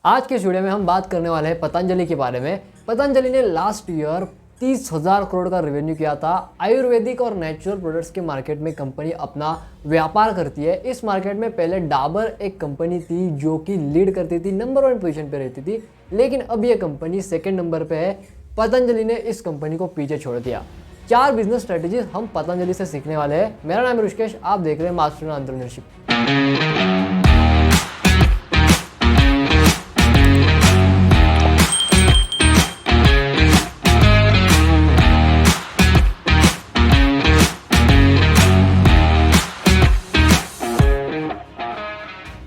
आज के इस वीडियो में हम बात करने वाले हैं पतंजलि के बारे में। पतंजलि ने लास्ट ईयर 30,000 करोड़ का रेवेन्यू किया था। आयुर्वेदिक और नेचुरल प्रोडक्ट्स के मार्केट में कंपनी अपना व्यापार करती है। इस मार्केट में पहले डाबर एक कंपनी थी जो कि लीड करती थी, नंबर 1 पोजीशन पे रहती थी, लेकिन अब ये कंपनी सेकंड नंबर पे है। पतंजलि ने इस कंपनी को पीछे छोड़ दिया। 4 बिजनेस स्ट्रेटेजीज हम पतंजलि से सीखने वाले हैं। मेरा नाम है ऋषिकेश, आप देख रहे हैं मास्टर इन एंटरप्रेन्योरशिप।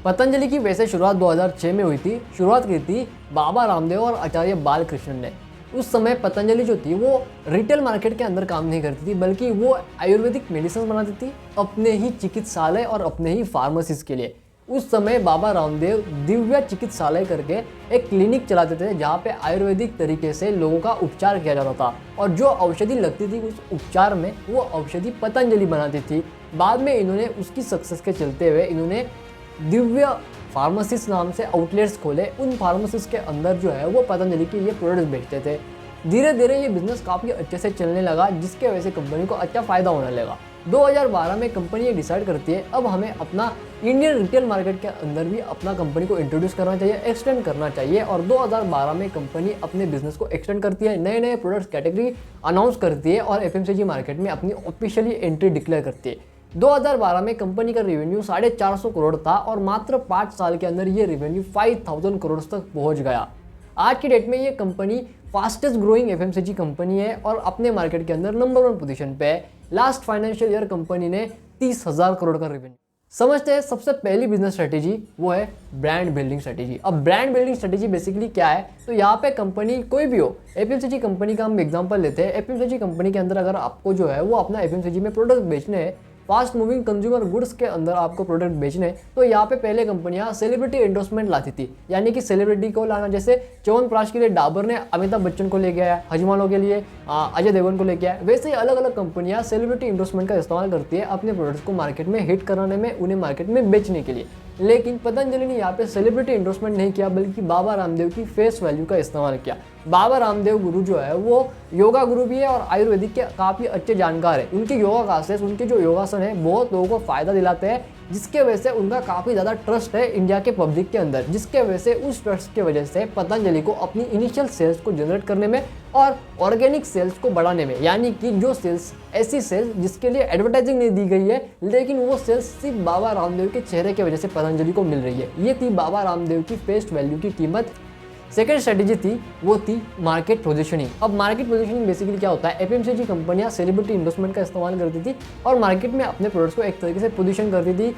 पतंजलि की वैसे शुरुआत 2006 में हुई थी। शुरुआत की थी बाबा रामदेव और आचार्य बालकृष्णन ने। उस समय पतंजलि जो थी वो रिटेल मार्केट के अंदर काम नहीं करती थी, बल्कि वो आयुर्वेदिक मेडिसिन बनाती थी अपने ही चिकित्सालय और अपने ही फार्मेसीज के लिए। उस समय बाबा रामदेव दिव्या चिकित्सालय करके एक क्लिनिक चलाते थे जहाँ पे आयुर्वेदिक तरीके से लोगों का उपचार किया जाता था, और जो औषधि लगती थी उस उपचार में वो औषधि पतंजलि बनाती थी। बाद में इन्होंने उसकी सक्सेस के चलते हुए इन्होंने दिव्य फार्मेसिस्ट नाम से आउटलेट्स खोले। उन फार्मेसिस्ट के अंदर जो है वो पतंजलि के ये प्रोडक्ट्स बेचते थे। धीरे धीरे ये बिजनेस काफ़ी अच्छे से चलने लगा, जिसके वजह से कंपनी को अच्छा फ़ायदा होने लगा। 2012 में कंपनी ये डिसाइड करती है अब हमें अपना इंडियन रिटेल मार्केट के अंदर भी अपना कंपनी को इंट्रोड्यूस करना चाहिए, एक्सटेंड करना चाहिए। और 2012 में कंपनी अपने बिजनेस को एक्सटेंड करती है, नए नए प्रोडक्ट्स कैटेगरी अनाउंस करती है और एफएमसीजी मार्केट में अपनी ऑफिशियली एंट्री डिक्लेयर करती है। 2012 में कंपनी का रेवेन्यू 450 करोड़ था और मात्र 5 साल के अंदर ये रेवेन्यू 5000 करोड़ तक पहुंच गया। आज की डेट में ये company fastest growing FMCG company है और अपने मार्केट के अंदर नंबर 1 पोजीशन पे है। लास्ट फाइनेंशियल ईयर कंपनी ने 30,000 करोड़ का रेवेन्यू। समझते हैं सबसे पहली बिजनेस स्ट्रेटेजी वो है ब्रांड बिल्डिंग स्ट्रेटेजी। अब ब्रांड बिल्डिंग स्ट्रेटेजी बेसिकली क्या है, तो यहाँ पे कंपनी कोई भी हो, एफएमसीजी कंपनी का हम एग्जांपल लेते हैं। एफएमसीजी कंपनी के अंदर अगर आपको जो है वो अपना एफएमसीजी में प्रोडक्ट बेचने हैं, फास्ट मूविंग कंज्यूमर गुड्स के अंदर आपको प्रोडक्ट बेचने, तो यहाँ पे पहले कंपनियां सेलिब्रिटी एंडोर्समेंट लाती थी, यानी कि सेलिब्रिटी को लाना। जैसे च्यवनप्राश के लिए डाबर ने अमिताभ बच्चन को लेके आया, हजमालों के लिए अजय देवगन को लेके आया। वैसे ही अलग अलग कंपनियां सेलिब्रिटी एंडोर्समेंट का इस्तेमाल करती है अपने प्रोडक्ट्स को मार्केट में हिट कराने में, उन्हें मार्केट में बेचने के लिए। लेकिन पतंजलि ने यहाँ पे सेलिब्रिटी एंडोर्समेंट नहीं किया, बल्कि बाबा रामदेव की फेस वैल्यू का इस्तेमाल किया। बाबा रामदेव गुरु जो है वो योगा गुरु भी है और आयुर्वेदिक के काफ़ी अच्छे जानकार है। उनके योगा क्लासेस, उनके जो योगासन है बहुत लोगों को फ़ायदा दिलाते हैं, जिसके वजह से उनका काफ़ी ज़्यादा ट्रस्ट है इंडिया के पब्लिक के अंदर। जिसके वजह से उस ट्रस्ट की वजह से पतंजलि को अपनी इनिशियल सेल्स को जनरेट करने में और ऑर्गेनिक सेल्स को बढ़ाने में, यानी कि जो सेल्स ऐसी सेल्स जिसके लिए एडवर्टाइजिंग नहीं दी गई है, लेकिन वो सेल्स सिर्फ बाबा रामदेव के चेहरे की वजह से पतंजलि को मिल रही है। ये थी बाबा रामदेव की फेस वैल्यू की कीमत। सेकेंड स्ट्रेटेजी थी वो थी मार्केट पोजीशनिंग। अब मार्केट पोजीशनिंग बेसिकली क्या होता है, एफएमसीजी कंपनियां सेलिब्रिटी इन्वेस्टमेंट का इस्तेमाल करती थी और मार्केट में अपने प्रोडक्ट्स को एक तरीके से पोजीशन करती थी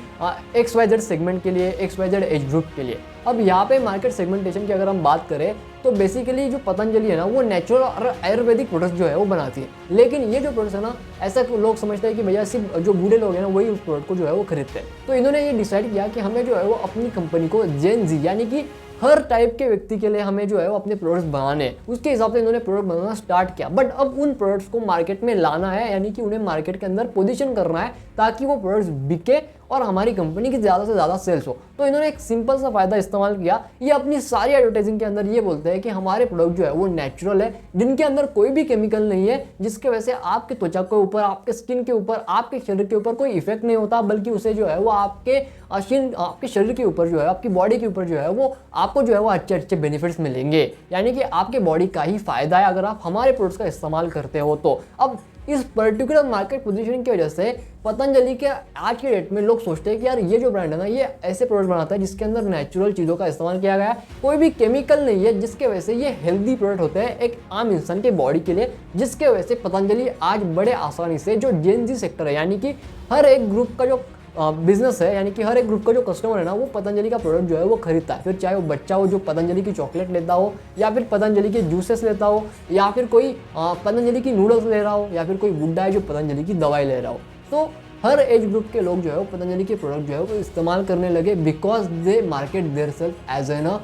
XYZ सेगमेंट के लिए, XYZ एज ग्रुप के लिए। अब यहाँ पे मार्केट सेगमेंटेशन की अगर हम बात करें तो बेसिकली जो पतंजलि है ना वो नेचुरल और आयुर्वेदिक प्रोडक्ट्स जो है वो बनाती है। लेकिन ये जो प्रोडक्ट्स है ना, ऐसा लोग समझते हैं कि भैया सिर्फ जो बूढ़े लोग हैं ना वही उस प्रोडक्ट को जो है वो खरीदते हैं। तो इन्होंने ये डिसाइड किया कि हमें जो है वो अपनी कंपनी को जेन जी, यानी कि हर टाइप के व्यक्ति के लिए हमें जो है वो अपने प्रोडक्ट्स बनाने हैं। उसके हिसाब से इन्होंने प्रोडक्ट बनाना स्टार्ट किया। बट अब उन प्रोडक्ट्स को मार्केट में लाना है, यानी कि उन्हें मार्केट के अंदर पोजीशन करना है ताकि वो प्रोडक्ट्स बिके और हमारी कंपनी की ज़्यादा से ज़्यादा सेल्स हो। तो इन्होंने एक सिंपल सा फायदा इस्तेमाल किया। ये अपनी सारी एडवर्टाइजिंग के अंदर ये बोलते हैं कि हमारे प्रोडक्ट जो है वो नेचुरल है, जिनके अंदर कोई भी केमिकल नहीं है, जिसके वजह से आपके त्वचा के ऊपर, आपके स्किन के ऊपर, आपके शरीर के ऊपर कोई इफेक्ट नहीं होता, बल्कि उसे जो है वो आपके शरीर के ऊपर जो है, आपकी बॉडी के ऊपर जो है वो आपको जो है वो अच्छे अच्छे बेनिफिट्स मिलेंगे, यानी कि आपके बॉडी का ही फायदा है अगर आप हमारे प्रोडक्ट्स का इस्तेमाल करते हो तो। अब इस पर्टिकुलर मार्केट पोजीशनिंग की वजह से पतंजलि के आज के डेट में लोग सोचते हैं कि यार ये जो ब्रांड है ना ये ऐसे प्रोडक्ट बनाता है जिसके अंदर नेचुरल चीज़ों का इस्तेमाल किया गया है, कोई भी केमिकल नहीं है, जिसके वजह से ये हेल्दी प्रोडक्ट होते हैं एक आम इंसान के बॉडी के लिए। जिसके वजह से पतंजलि आज बड़े आसानी से जो जेन जी सेक्टर है, यानी कि हर एक ग्रुप का जो बिजनेस है, यानी कि हर एक ग्रुप का जो कस्टमर है ना वो पतंजलि का प्रोडक्ट जो है वो खरीदता है। फिर चाहे वो बच्चा हो जो पतंजलि की चॉकलेट लेता हो, या फिर पतंजलि के जूसेस लेता हो, या फिर कोई पतंजलि की नूडल्स ले रहा हो, या फिर कोई बुड्ढा है जो पतंजलि की दवाई ले रहा हो। तो हर एज ग्रुप के लोग जो है वो पतंजलि के प्रोडक्ट जो है वो इस्तेमाल करने लगे, because they market their self as an a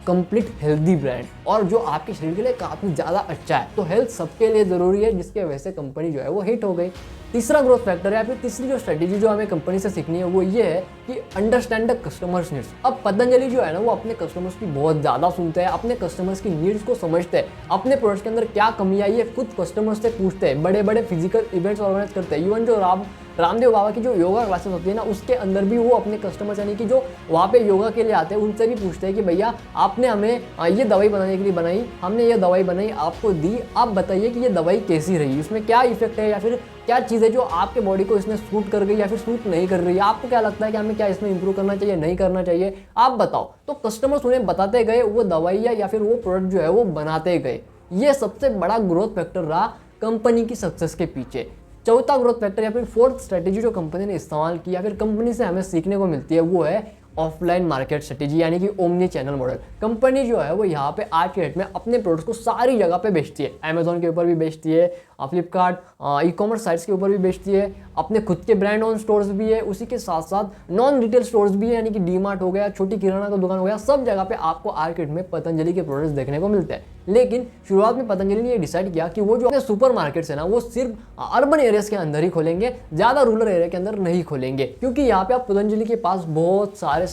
complete healthy brand और जो आपके शरीर के लिए काफ़ी ज़्यादा अच्छा है। तो हेल्थ सबके लिए ज़रूरी है, जिसके वजह से कंपनी जो है वो हिट हो गई। तीसरा ग्रोथ फैक्टर है या फिर तीसरी जो स्ट्रेटेजी जो हमें कंपनी से सीखनी है वो ये है कि अंडरस्टैंड द कस्टमर्स नीड्स। अब पतंजलि जो है ना वो अपने कस्टमर्स की बहुत ज़्यादा सुनते हैं, अपने कस्टमर्स की नीड्स को समझते हैं, अपने प्रोडक्ट्स के अंदर क्या कमी आई है खुद कस्टमर्स से पूछते हैं, बड़े बड़े फिजिकल इवेंट्स ऑर्गेनाइज करते हैं। इवन जो रामदेव बाबा की जो योगा क्लासेस होती है ना उसके अंदर भी वो अपने कस्टमर्स यानी कि जो वहाँ पे योगा के लिए आते हैं उनसे भी पूछते हैं कि भैया आपने हमें ये दवाई बनाने के लिए बनाई, हमने ये दवाई बनाई आपको दी, आप बताइए कि ये दवाई कैसी रही, इसमें क्या इफेक्ट है या फिर क्या चीज़ है जो आपके बॉडी को इसमें सूट कर गई या फिर सूट नहीं कर रही है, आपको क्या लगता है कि हमें क्या इसमें इंप्रूव करना चाहिए नहीं करना चाहिए, आप बताओ। तो कस्टमर्स उन्हें बताते गए, वो दवाइयाँ या फिर वो प्रोडक्ट जो है वो बनाते गए। ये सबसे बड़ा ग्रोथ फैक्टर रहा कंपनी की सक्सेस के पीछे। चौथा ग्रोथ फैक्टर या फिर फोर्थ स्ट्रेटेजी जो कंपनी ने इस्तेमाल की या फिर कंपनी से हमें सीखने को मिलती है वो है ऑफलाइन मार्केट स्ट्रेटेजी यानी कि ओमनी चैनल मॉडल। कंपनी जो है वो यहाँ पे आज के डेट में अपने प्रोडक्ट्स को सारी जगह पे बेचती है, अमेजोन के ऊपर भी बेचती है, फ्लिपकार्ट ई कॉमर्स साइट्स के ऊपर भी बेचती है, अपने खुद के ब्रांड ऑन स्टोर्स भी है, उसी के साथ साथ नॉन रिटेल स्टोर्स भी है यानी कि डी मार्ट हो गया, छोटी किराना का दुकान हो गया, सब जगह पे आपको मार्केट में पतंजलि के प्रोडक्ट्स देखने को मिलते हैं। लेकिन शुरुआत में पतंजलि ने ये डिसाइड किया कि वो जो अपने सुपर मार्केट्स है ना वो सिर्फ अर्बन एरियाज के अंदर ही खोलेंगे, ज़्यादा रूरल एरिया के अंदर नहीं खोलेंगे, क्योंकि यहाँ पे आप पतंजलि के पास बहुत सारे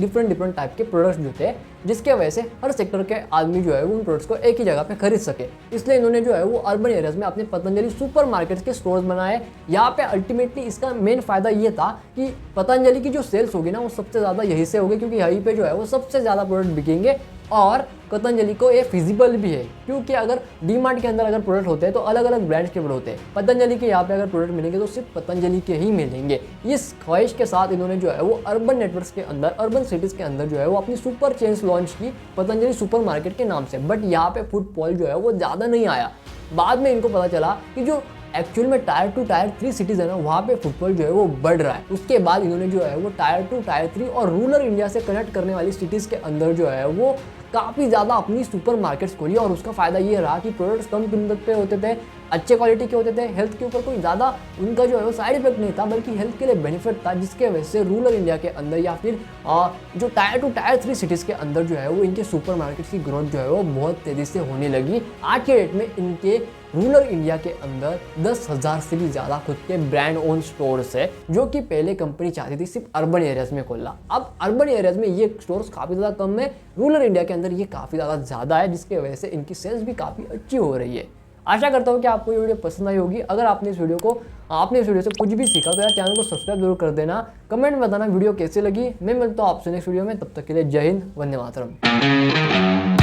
डिफरेंट टाइप के प्रोडक्ट्स जो थे जिसके वजह से हर सेक्टर के आदमी जो है वो उन प्रोडक्ट्स को एक ही जगह पे खरीद सके। इसलिए इन्होंने जो है वो अर्बन एरियाज में अपने पतंजलि सुपर मार्केट्स के स्टोर्स बनाए। यहाँ पे अल्टीमेटली इसका मेन फायदा ये था कि पतंजलि की जो सेल्स होगी ना वो सबसे ज़्यादा यहीं से होगी, क्योंकि यहीं पे जो है वो सबसे ज़्यादा प्रोडक्ट बिकेंगे और पतंजलि को ये फिजिबल भी है, क्योंकि अगर डी मार्ट के अंदर अगर प्रोडक्ट होते हैं तो अलग अलग ब्रांड्स के प्रोडक्ट होते हैं, पतंजलि के यहाँ पे अगर प्रोडक्ट मिलेंगे तो सिर्फ पतंजलि के ही मिलेंगे। इस ख्वाहिश के साथ इन्होंने जो है वो अर्बन नेटवर्क्स के अंदर, अर्बन सिटीज़ के अंदर जो है वो अपनी सुपर चेन्स लॉन्च की पतंजलि सुपर मार्केट के नाम से। बट यहाँ पे फुटफॉल जो है वो ज़्यादा नहीं आया। बाद में इनको पता चला कि जो एक्चुअल में टायर 2 टायर 3 सिटीज़ है ना वहाँ पे फुटफॉल जो है वो बढ़ रहा है। उसके बाद इन्होंने जो है वो टायर 2 टायर 3 और रूरल इंडिया से कनेक्ट करने वाली सिटीज़ के अंदर जो है वो काफ़ी ज़्यादा अपनी सुपर मार्केट्स खोली और उसका फ़ायदा ये रहा कि प्रोडक्ट्स कम कीमत पे होते थे, अच्छे क्वालिटी के होते थे, हेल्थ के ऊपर कोई ज़्यादा उनका जो है वो साइड इफेक्ट नहीं था, बल्कि हेल्थ के लिए बेनिफिट था, जिसके वजह से रूरल इंडिया के अंदर या फिर जो टायर 2 टायर 3 सिटीज़ के अंदर जो है वो इनके सुपर मार्केट्स की ग्रोथ जो है वो बहुत तेज़ी से होने लगी। आज के डेट में इनके रूरल इंडिया के अंदर 10,000 से भी ज़्यादा खुद के ब्रांड ओन स्टोर्स है, जो कि पहले कंपनी चाहती थी सिर्फ अर्बन एरियाज में खोलना। अब अर्बन एरियाज में ये स्टोर्स काफ़ी ज़्यादा कम है, रूरल इंडिया के अंदर ये काफ़ी ज़्यादा है, जिसकी वजह से इनकी सेल्स भी काफ़ी अच्छी हो रही है। आशा करता हूँ कि आपको ये वीडियो पसंद आई होगी। अगर आपने इस वीडियो से कुछ भी सीखा तो यार चैनल को सब्सक्राइब जरूर कर देना, कमेंट में बताना वीडियो कैसे लगी। मैं मिलता हूँ आपसे नेक्स्ट वीडियो में, तब तक के लिए जय हिंद, वंदे मातरम।